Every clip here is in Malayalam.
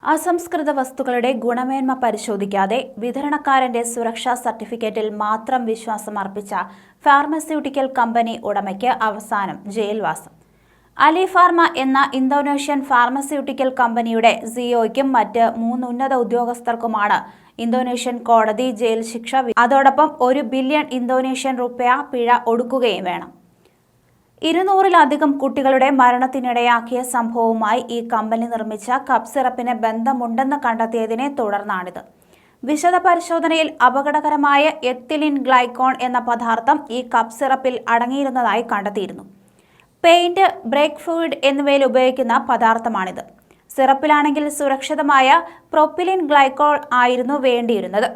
അസംസ്കൃത വസ്തുക്കളുടെ ഗുണമേന്മ പരിശോധിക്കാതെ വിതരണക്കാരന്റെ സുരക്ഷാ സർട്ടിഫിക്കറ്റിൽ മാത്രം വിശ്വാസം അർപ്പിച്ച ഫാർമസ്യൂട്ടിക്കൽ കമ്പനി ഉടമയ്ക്ക് അവസാനം ജയിൽവാസം. അലി ഫാർമ എന്ന ഇന്തോനേഷ്യൻ ഫാർമസ്യൂട്ടിക്കൽ കമ്പനിയുടെ സിഇഒയ്ക്കും മറ്റ് 3 ഉന്നത ഉദ്യോഗസ്ഥർക്കുമാണ് ഇന്തോനേഷ്യൻ കോടതി ജയിൽ ശിക്ഷ. അതോടൊപ്പം 1 ബില്യൺ ഇന്തോനേഷ്യൻ റുപ്യ പിഴ ഒടുക്കുകയും വേണം. 200-ലധികം കുട്ടികളുടെ മരണത്തിനിടയാക്കിയ സംഭവവുമായി ഈ കമ്പനി നിർമ്മിച്ച കപ്പ് സിറപ്പിന് ബന്ധമുണ്ടെന്ന് കണ്ടെത്തിയതിനെ തുടർന്നാണിത്. വിശദ പരിശോധനയിൽ അപകടകരമായ എത്തിലീൻ ഗ്ലൈക്കോൾ എന്ന പദാർത്ഥം ഈ കപ്പ് സിറപ്പിൽ അടങ്ങിയിരുന്നതായി കണ്ടെത്തിയിരുന്നു. പെയിന്റ്, ബ്രേക്ക് ഫ്ലൂയിഡ് എന്നിവയിൽ ഉപയോഗിക്കുന്ന പദാർത്ഥമാണിത്. സിറപ്പിലാണെങ്കിൽ സുരക്ഷിതമായ പ്രൊപ്പിലിൻ ഗ്ലൈക്കോൾ ആയിരുന്നു വേണ്ടിയിരുന്നത്.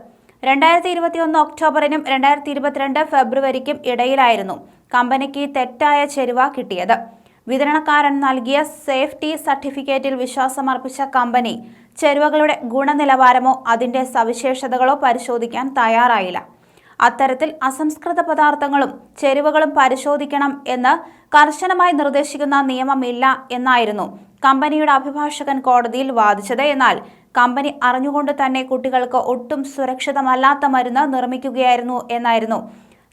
2021 ഒക്ടോബറിനും 2022 ഫെബ്രുവരിക്കും ഇടയിലായിരുന്നു കമ്പനിക്ക് തെറ്റായ ചേരുവ കിട്ടിയത്. വിതരണക്കാരൻ നൽകിയ സേഫ്റ്റി സർട്ടിഫിക്കറ്റിൽ വിശ്വാസമർപ്പിച്ച കമ്പനി ചേരുവകളുടെ ഗുണനിലവാരമോ അതിന്റെ സവിശേഷതകളോ പരിശോധിക്കാൻ തയ്യാറായില്ല. അത്തരത്തിൽ അസംസ്കൃത പദാർത്ഥങ്ങളും ചേരുവകളും പരിശോധിക്കണം എന്ന് കർശനമായി നിർദ്ദേശിക്കുന്ന നിയമമില്ല എന്നായിരുന്നു കമ്പനിയുടെ അഭിഭാഷകൻ കോടതിയിൽ വാദിച്ചത്. എന്നാൽ കമ്പനി അറിഞ്ഞുകൊണ്ട് തന്നെ കുട്ടികൾക്ക് ഒട്ടും സുരക്ഷിതമല്ലാത്ത മരുന്ന് നിർമ്മിക്കുകയായിരുന്നു എന്നായിരുന്നു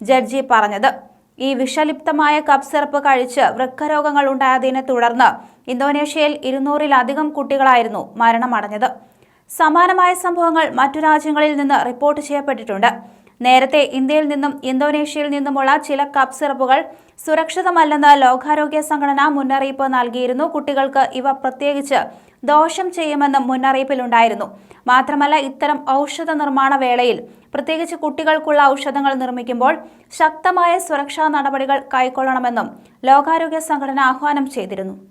ജഡ്ജി പറഞ്ഞത്. ഈ വിഷലിപ്തമായ കപ്പ് സിറപ്പ് കഴിച്ച് വൃക്കരോഗങ്ങൾ ഉണ്ടായതിനെ തുടർന്ന് ഇന്തോനേഷ്യയിൽ 200-ലധികം കുട്ടികളായിരുന്നു മരണമടഞ്ഞത്. സമാനമായ സംഭവങ്ങൾ മറ്റു രാജ്യങ്ങളിൽ നിന്ന് റിപ്പോർട്ട് ചെയ്യപ്പെട്ടിട്ടുണ്ട്. നേരത്തെ ഇന്ത്യയിൽ നിന്നും ഇന്തോനേഷ്യയിൽ നിന്നുമുള്ള ചില കപ്പ് സിറപ്പുകൾ സുരക്ഷിതമല്ലെന്ന് ലോകാരോഗ്യ സംഘടന മുന്നറിയിപ്പ് നൽകിയിരുന്നു. കുട്ടികൾക്ക് ഇവ പ്രത്യേകിച്ച് ദോഷം ചെയ്യുമെന്ന് മുന്നറിയിപ്പിലുണ്ടായിരുന്നു. മാത്രമല്ല, ഇത്തരം ഔഷധ നിർമ്മാണ വേളയിൽ പ്രത്യേകിച്ച് കുട്ടികൾക്കുള്ള ഔഷധങ്ങൾ നിർമ്മിക്കുമ്പോൾ ശക്തമായ സുരക്ഷാ നടപടികൾ കൈക്കൊള്ളണമെന്നും ലോകാരോഗ്യ സംഘടന ആഹ്വാനം ചെയ്തിരുന്നു.